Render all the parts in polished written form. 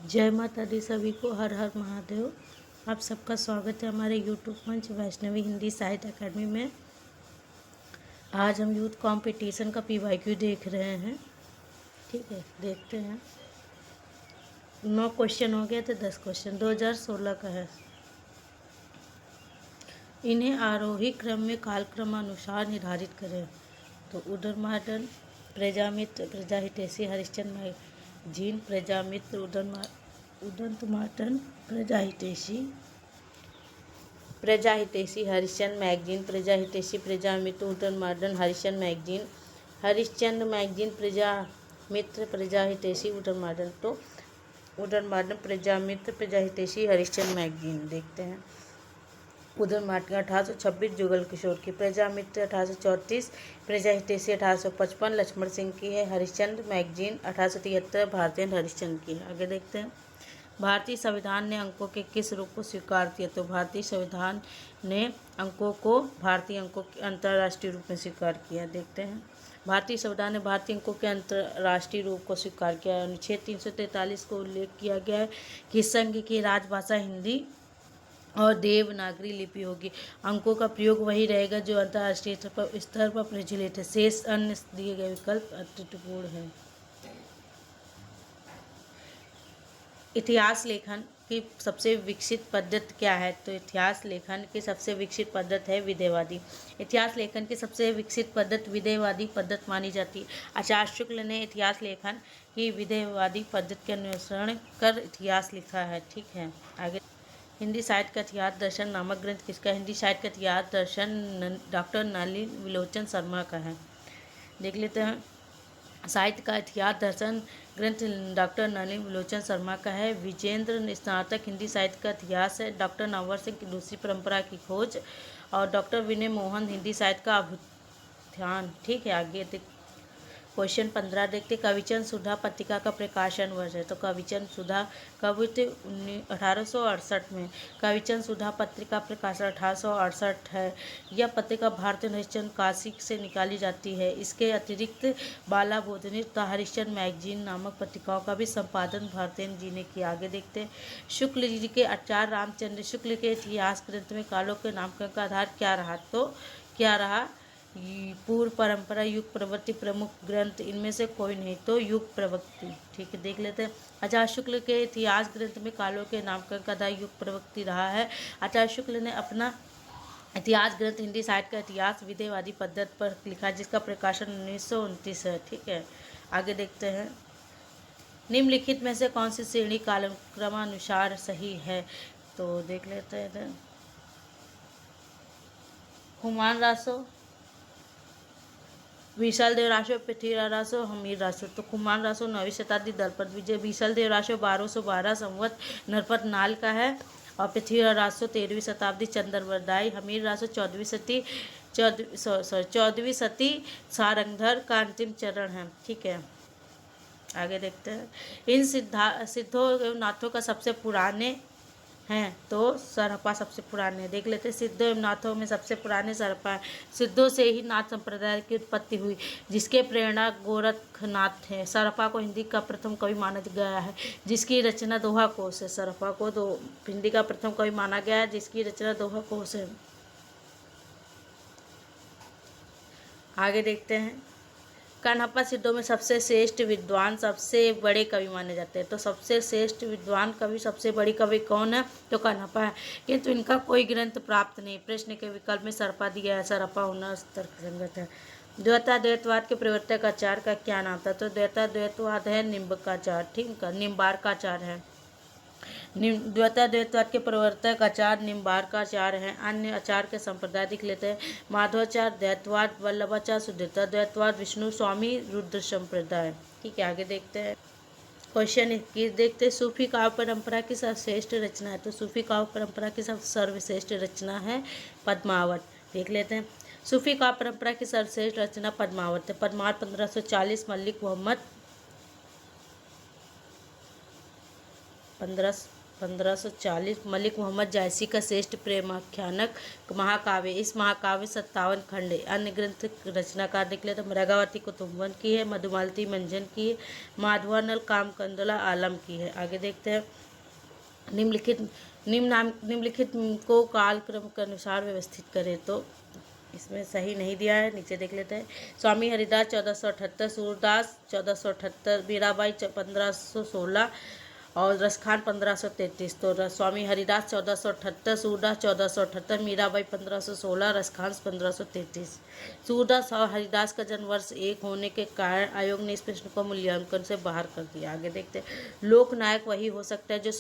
जय माता दी सभी को, हर हर महादेव। आप सबका स्वागत है हमारे यूट्यूब मंच वैष्णवी हिंदी साहित्य अकेडमी में। आज हम यूथ कंपटीशन का पीवाईक्यू देख रहे हैं। ठीक है, देखते हैं। 9 क्वेश्चन हो गए थे, 10 क्वेश्चन 2016 का है। इन्हें आरोही क्रम में कालक्रमानुसार निर्धारित करें। तो उदरमार्टन, प्रजामित्र, प्रजाहितैषी, Harishchandra magazine, प्रजामित्र, उदंतमार्टन, प्रजाहितैषी, Harishchandra magazine, प्रजाहितैषी, प्रजामित्र, उदंतमार्टन, Harishchandra magazine, Harishchandra magazine, प्रजामित्र, प्रजाहितैषी, उदंतमार्टन। तो उदंतमार्टन, प्रजामित्र, प्रजाहितैषी, हरिश्चंद्र मैगजीन देखते हैं। उदंतमार्टन 1826 जुगल किशोर की, प्रजामित्र 1834, प्रजाहितैषी 1855 लक्ष्मण सिंह की है, हरिश्चंद्र मैगजीन 1873 भारतेंद्र हरिश्चंद्र की है। आगे देखते हैं। भारतीय संविधान ने अंकों के किस रूप को स्वीकार किया? तो भारतीय संविधान ने अंकों को भारतीय अंकों के अंतर्राष्ट्रीय रूप में स्वीकार किया। देखते हैं। भारतीय संविधान ने भारतीय अंकों के अंतर्राष्ट्रीय रूप को स्वीकार किया। अनुच्छेद 343 को उल्लेख किया गया है कि संघ की राजभाषा हिंदी और देवनागरी लिपि होगी। अंकों का प्रयोग वही रहेगा जो अंतर्राष्ट्रीय स्तर पर प्रचलित है। शेष अन्य दिए गए विकल्प अत्रुटिपूर्ण है। इतिहास लेखन की सबसे विकसित पद्धति क्या है? तो इतिहास लेखन की सबसे विकसित पद्धति है विधेयवादी। इतिहास लेखन की सबसे विकसित पद्धति विधेयवादी पद्धति मानी जाती है। आचार्य शुक्ल ने इतिहास लेखन की विधेयवादी पद्धति के अनुसरण कर इतिहास लिखा है। ठीक है, आगे। हिंदी साहित्य का इतिहास दर्शन नामक ग्रंथ किसका? हिंदी साहित्य का इतिहास दर्शन डॉक्टर नलिनी विलोचन शर्मा का है। देख लेते हैं। साहित्य का इतिहास दर्शन ग्रंथ डॉक्टर नलिनी विलोचन शर्मा का है। विजेंद्र स्नातक हिंदी साहित्य का इतिहास है। डॉक्टर नावर सिंह की दूसरी परंपरा की खोज और डॉक्टर विनय मोहन हिंदी साहित्य का अभ्युत्थान। ठीक है, आगे क्वेश्चन 15 देखते। कविचंद सुधा पत्रिका का प्रकाशन वर्ष है। तो कविचंद सुधा कब हुई थी? 1868 में। कविचंद सुधा पत्रिका प्रकाशन 1868 है। यह पत्रिका भारतीय हरिश्चंद्र काशी से निकाली जाती है। इसके अतिरिक्त बाला बोधनी तथा हरिश्चंद्र मैगजीन नामक पत्रिकाओं का भी संपादन भारतेंद्र जी ने किया। आगे देखते हैं। शुक्ल जी के आचार्य रामचंद्र शुक्ल के इतिहास ग्रंथ में कालों के नामकरण का आधार क्या रहा? तो क्या रहा? पूर्व परंपरा, युग प्रवृत्ति प्रमुख ग्रंथ इनमें से कोई नहीं। तो युग प्रवृत्ति। ठीक है, देख लेते हैं। आचार्य शुक्ल के इतिहास ग्रंथ में कालों के नामकरण का आधार युग प्रवृत्ति रहा है। आचार्य शुक्ल ने अपना इतिहास ग्रंथ हिंदी साहित्य का इतिहास विधेयवादी पद्धति पर लिखा, जिसका प्रकाशन 1929 है। ठीक है, आगे देखते हैं। निम्नलिखित में से कौन सी श्रेणी कालक्रमानुसार सही है? तो देख लेते हैं। हुमायूं रासो, बीसलदेव रासो, पृथ्वीराज रासो, हमीर रासो। तो हुमायूं रासो 9वीं शताब्दी दलपत विजय, बीसलदेव रासो 1212 संवत नरपत नाल का है और पृथ्वीराज रासो 13वीं शताब्दी चंद्रवरदाई, हमीर रासो 14वीं सदी सारंगधर का अंतिम चरण है। ठीक है, आगे देखते हैं। इन सिद्धों एवं नाथों का सबसे पुराने हैं। तो सरहपा सबसे पुराने। देख लेते हैं। सिद्धों एवं नाथों में सबसे पुराने सरहपा है। सिद्धों से ही नाथ संप्रदाय की उत्पत्ति हुई, जिसके प्रेरणा गोरखनाथ है। सरहपा को हिंदी का प्रथम कवि माना गया है, जिसकी रचना दोहा कोश है। सरहपा को हिंदी का प्रथम कवि माना गया है, जिसकी रचना दोहा कोश है। आगे देखते हैं। कनहप्पा सिद्धों में सबसे श्रेष्ठ विद्वान, सबसे बड़े कवि माने जाते हैं। तो सबसे श्रेष्ठ विद्वान कवि, सबसे बड़ी कवि कौन है? तो कनहप्पा है, किंतु इनका कोई ग्रंथ प्राप्त नहीं। प्रश्न के विकल्प में सरहपा दिया है। सरहपा होना तर्कसंगत है। द्वैताद्वैतवाद के प्रवर्तक आचार्य का क्या नाम था? तो द्वैताद्वैतवाद है निम्बार्काचार्य। ठीक है, निम्बार्काचार्य है। द्वैताद्वैतवाद के प्रवर्तक आचार्य निम्बार्काचार्य हैं। अन्य आचार्य के संप्रदाय देख लेते हैं। माधवाचार्य द्वैतवाद, वल्लभाचार्य शुद्धता द्वैतवाद, विष्णु स्वामी रुद्र संप्रदाय। ठीक है, आगे देखते हैं। क्वेश्चन 21 देखते हैं। सूफी काव्य परंपरा की सर्वश्रेष्ठ रचना है। तो सूफी काव्य परंपरा की सर्वश्रेष्ठ रचना है पद्मावत। देख लेते हैं। सूफी काव्य परंपरा की सर्वश्रेष्ठ रचना पद्मावत है। पद्मावत 1540, मलिक मोहम्मद 1540 मलिक मोहम्मद जायसी का श्रेष्ठ प्रेमाख्यानक महाकाव्य। इस महाकाव्य 57 खंड है। अन्य ग्रंथ रचनाकार निकले तो मृगावती कुतुम्बन की है, मधुमालती मंजन की है, माधवानल कामकंदला आलम की है। आगे देखते हैं। निम्नलिखित को कालक्रम के अनुसार व्यवस्थित करें तो इसमें सही नहीं दिया है, नीचे देख लेते हैं। स्वामी हरिदास 1478, सूरदास 1478, मीराबाई 1516 और रसखान 1533। तो स्वामी हरिदास 1478, सूरदास 1478, मीराबाई 1516, रसखान 1533। सूरदास और हरिदास का जन्म वर्ष एक होने के कारण आयोग ने इस प्रश्न को मूल्यांकन से बाहर कर दिया। आगे देखते हैं। लोकनायक वही हो सकता है जो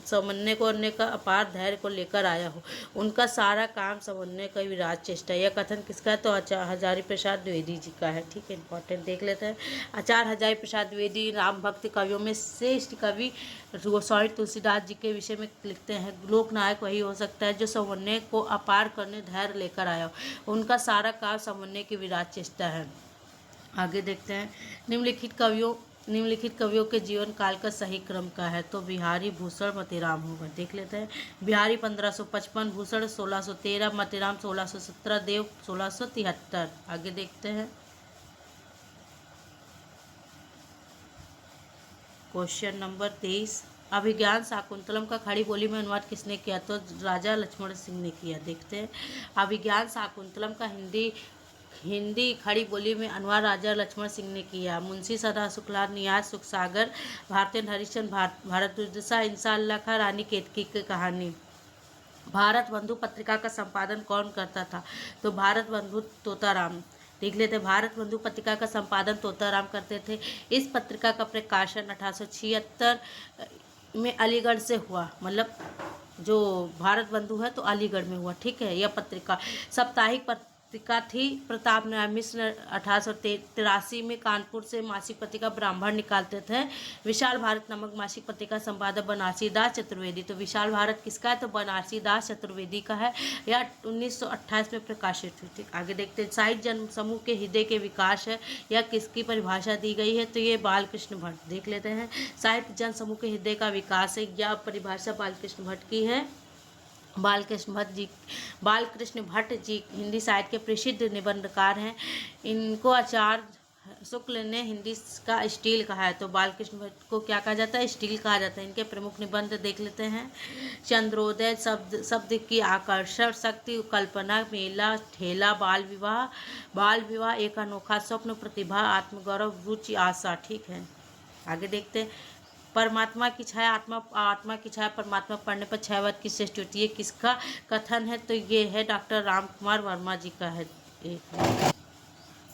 समन्वय को अन्य का अपार धैर्य को लेकर आया हो। उनका सारा काम समन्वय का विराट चेष्टा। यह कथन किसका है? तो हजारी प्रसाद द्विवेदी जी का है। ठीक है, इंपॉर्टेंट देख लेते हैं। आचार्य हजारी प्रसाद द्विवेदी राम भक्त कवियों में श्रेष्ठ कवि गोस्वामी तुलसीदास जी के विषय में लिखते हैं, लोकनायक वही हो सकता है जो समन्वय को अपार करने धैर्य लेकर आया हो। उनका सारा काम समन्वय की विराट चेष्टा है। आगे देखते हैं। निम्नलिखित कवियों के जीवन काल का सही क्रम का है तो बिहारी, भूषण, मतीराम होगा। देख लेते हैं। बिहारी 1555, भूषण 1613, मतीराम 1617, देव 1673। आगे देखते हैं। Question number 23। अभिज्ञान शाकुंतलम का खड़ी बोली में अनुवाद किसने किया? तो राजा लक्ष्मण सिंह ने किया। देखते हैं। अभिज्ञान शाकुंतलम का हिंदी खड़ी बोली में अनुवाद राजा लक्ष्मण सिंह ने किया। मुंशी सदा शुक्ला, नियाज सुखसागर, भारतेंद्र हरिश्चंद्र, भारत दुर्दशा, इंशाअल्लाह खां, रानी केतकी की कहानी। भारत बंधु पत्रिका का संपादन कौन करता था? तो भारत बंधु तोताराम। देख लेते हैं। भारत बंधु पत्रिका का संपादन तोताराम करते थे। इस पत्रिका का प्रकाशन 1876 में अलीगढ़ से हुआ। मतलब जो भारत बंधु है तो अलीगढ़ में हुआ। ठीक है। यह पत्रिका साप्ताहिक पत्रिका थी। प्रताप नारायण मिश्र 1883 में कानपुर से मासिक पत्रिका ब्राह्मण निकालते थे। विशाल भारत नामक मासिक पत्रिका संपादक बनारसी दास चतुर्वेदी। तो विशाल भारत किसका है? तो बनारसी दास चतुर्वेदी का है। यह 1928 में प्रकाशित हुई थी। आगे देखते हैं। साहित्य जन समूह के हृदय के विकास है, यह किसकी परिभाषा दी गई है? तो ये बालकृष्ण भट्ट। देख लेते हैं। साहित्य जन समूह के हृदय का विकास है, यह परिभाषा बालकृष्ण भट्ट की है। बालकृष्ण भट्ट जी हिंदी साहित्य के प्रसिद्ध निबंधकार हैं। इनको आचार्य शुक्ल ने हिंदी का स्टील कहा है। तो बालकृष्ण भट्ट को क्या कहा जाता है? स्टील कहा जाता है। इनके प्रमुख निबंध देख लेते हैं। चंद्रोदय, शब्द की आकर्षण शक्ति, कल्पना, मेला, ठेला, बाल विवाह, एक अनोखा स्वप्न, प्रतिभा, आत्मगौरव, रुचि, आशा। ठीक है। आगे देखते हैं। परमात्मा की छाया, आत्मा की छाया, परमात्मा पढ़ने पर छायावाद की श्रेष्ठ होती है, किसका कथन है? तो ये है डॉक्टर रामकुमार वर्मा जी का है।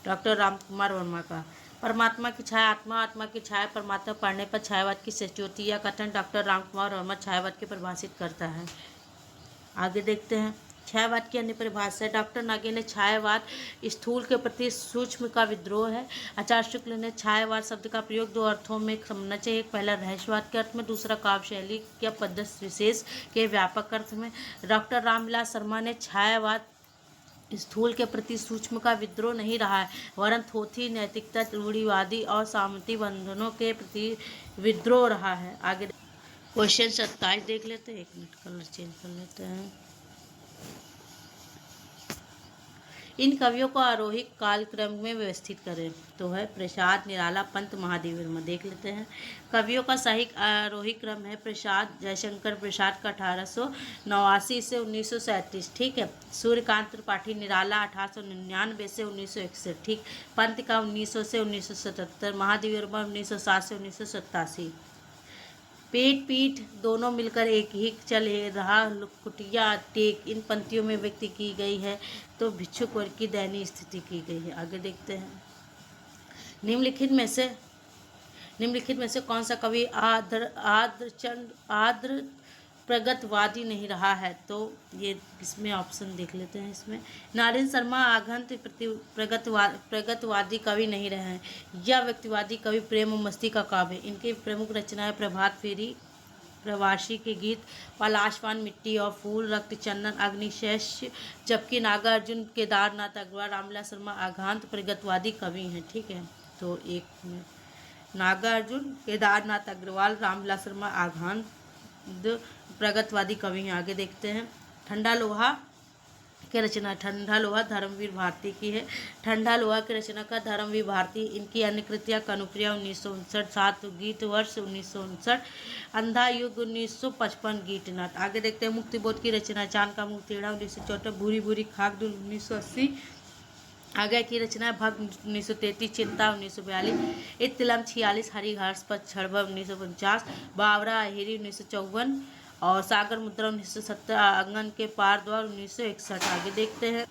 डॉक्टर रामकुमार वर्मा का। परमात्मा की छाया, आत्मा की छाया, परमात्मा पढ़ने पर छायावाद की श्रेष्ठ होती है, यह कथन डॉक्टर रामकुमार वर्मा छायावाद के परिभाषित करता है। आगे देखते हैं। छायावाद की अन्य परिभाषा। डॉक्टर नागे ने छायावाद स्थूल के प्रति सूक्ष्म का विद्रोह है। आचार्य शुक्ल ने छायावाद शब्द का प्रयोग दो अर्थों में समझना चाहिए। एक पहला रहस्यवाद के अर्थ में, दूसरा काव्य शैली या पद्धति विशेष के व्यापक अर्थ में। डॉक्टर रामविलास शर्मा ने छायावाद स्थूल के प्रति सूक्ष्म का विद्रोह नहीं रहा है, वरन थोथी नैतिकता, रूढ़िवादी और सामंती बंधनों के प्रति विद्रोह रहा है। आगे क्वेश्चन 27 देख लेते हैं। 1 मिनट कलर चेंज कर लेते हैं। इन कवियों को आरोही कालक्रम में व्यवस्थित करें तो है प्रसाद, निराला, पंत, महादेव वर्मा। देख लेते हैं। कवियों का सही आरोही क्रम है प्रसाद, जयशंकर प्रसाद का 1889 से 1937। ठीक है। सूर्यकांत त्रिपाठी निराला 1899 से 1961। ठीक। पंत का 1900 से 1977। महादेव वर्मा 1907 से 1987। पीठ दोनों मिलकर एक ही चल रहा कुटिया टेक इन पंक्तियों में व्यक्त की गई है तो भिक्षुक वर्ग की दयनीय स्थिति की गई है। आगे देखते हैं। निम्नलिखित में से कौन सा कवि आद्र प्रगतवादी नहीं रहा है? तो ये इसमें ऑप्शन देख लेते हैं। इसमें नारायण शर्मा आघंत प्रगतवादी कवि नहीं रहे हैं। यह व्यक्तिवादी कवि प्रेम और मस्ती का काव्य है। इनकी प्रमुख रचनाएं प्रभात फेरी, प्रवासी के गीत, पलाशवान, मिट्टी और फूल, रक्त चंदन, अग्निशेष, जबकि नागार्जुन, केदारनाथ अग्रवाल, रामविलास शर्मा आघांत प्रगतवादी कवि हैं। ठीक है। तो एक नागार्जुन, केदारनाथ अग्रवाल, रामविलास शर्मा आघांत प्रगतवादी कवि हैं। आगे देखते हैं, ठंडा लोहा की रचना, ठंडा लोहा धर्मवीर भारती की है। ठंडा लोहा की रचना का धर्मवीर भारती। इनकी अन्य कृतियाँ कनुप्रिया 1959, सात गीत वर्ष 1959, अंधा युग 1955, गीतनाथ। आगे देखते हैं, मुक्तिबोध की रचना, चांद का मुंह टेढ़ा 1964, भूरी भूरी खाक 1980, आगे की रचना भग 1933, चिंता 1942, इत्तिलम 46, हरिहर्ष पर छड़ब 1949, बावरा अहिरी 1954 और सागर मुद्रा 1970, आंगन के पार द्वार 1961। आगे देखते हैं,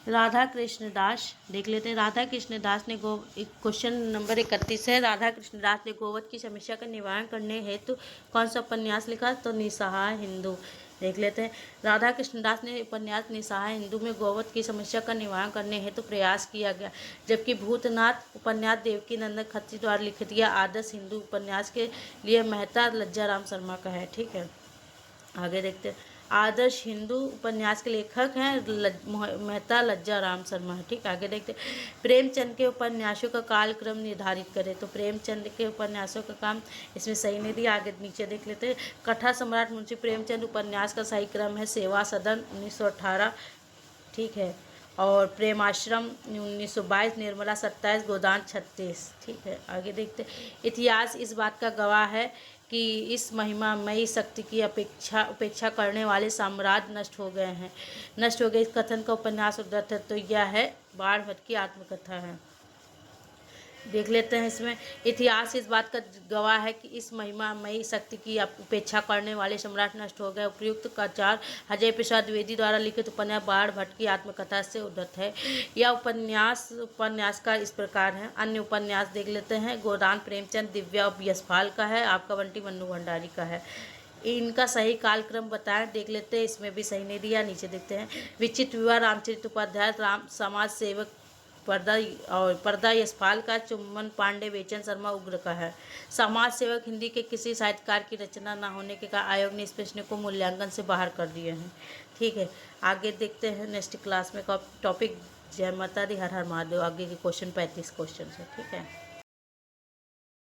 राधा कृष्ण दास देख लेते हैं। राधा कृष्ण दास ने क्वेश्चन नंबर 31 है, राधा कृष्ण दास ने गोवध की समस्या का निवारण करने हेतु कौन सा उपन्यास लिखा? तो निसहाय हिंदू। देख लेते हैं, राधा कृष्ण दास ने उपन्यास निसहाय हिंदू में गोवध की समस्या का निवारण करने हेतु प्रयास किया गया, जबकि भूतनाथ उपन्यास देवकी नंदन खत्री द्वारा लिखित यह आदर्श हिंदू उपन्यास के लिए मेहता लज्जाराम शर्मा का है। ठीक है, आगे देखते हैं, आदर्श हिंदू उपन्यास के लेखक हैं मेहता लज्जाराम शर्मा। ठीक, आगे देखते हैं, प्रेमचंद के उपन्यासों का कालक्रम निर्धारित करें। तो प्रेमचंद के उपन्यासों का काम इसमें सही नहीं दिया। आगे नीचे देख लेते हैं, कथा सम्राट मुंशी प्रेमचंद उपन्यास का सही क्रम है सेवा सदन 1918। ठीक है, और प्रेमाश्रम 1922, निर्मला 27, गोदान 36। ठीक है, आगे देखते हैं, इतिहास इस बात का गवाह है कि इस महिमामयी शक्ति की उपेक्षा करने वाले साम्राज्य नष्ट हो गए। इस कथन का उपन्यास उद्धृत है, तो यह है बाण भट्ट की आत्मकथा है। देख लेते हैं, इसमें इतिहास इस बात का गवाह है कि इस महिमामयी शक्ति की उपेक्षा करने वाले सम्राट नष्ट हो गए। उपयुक्त का 4 अजय प्रसाद द्विवेदी द्वारा लिखित उपन्यास बाण भट्ट की आत्मकथा से उद्धृत है। यह उपन्यास का इस प्रकार है। अन्य उपन्यास देख लेते हैं, गोदान प्रेमचंद दिव्या यशपाल का है, आपका बंटी मन्नू भंडारी का है। इनका सही कालक्रम बताएं, देख लेते हैं, इसमें भी सही नहीं दिया। नीचे देखते हैं, विचित्र विवाह रामचरित उपाध्याय राम समाज सेवक पर्दा यशपाल का, चुम्बन पांडे बेचन शर्मा उग्र का है। समाज सेवक हिंदी के किसी साहित्यकार की रचना न होने के कारण आयोग ने इस प्रश्न को मूल्यांकन से बाहर कर दिए हैं। ठीक है, आगे देखते हैं, नेक्स्ट क्लास में टॉपिक जय माता दी हर हर महादेव। आगे के क्वेश्चन 35 क्वेश्चन है। ठीक है।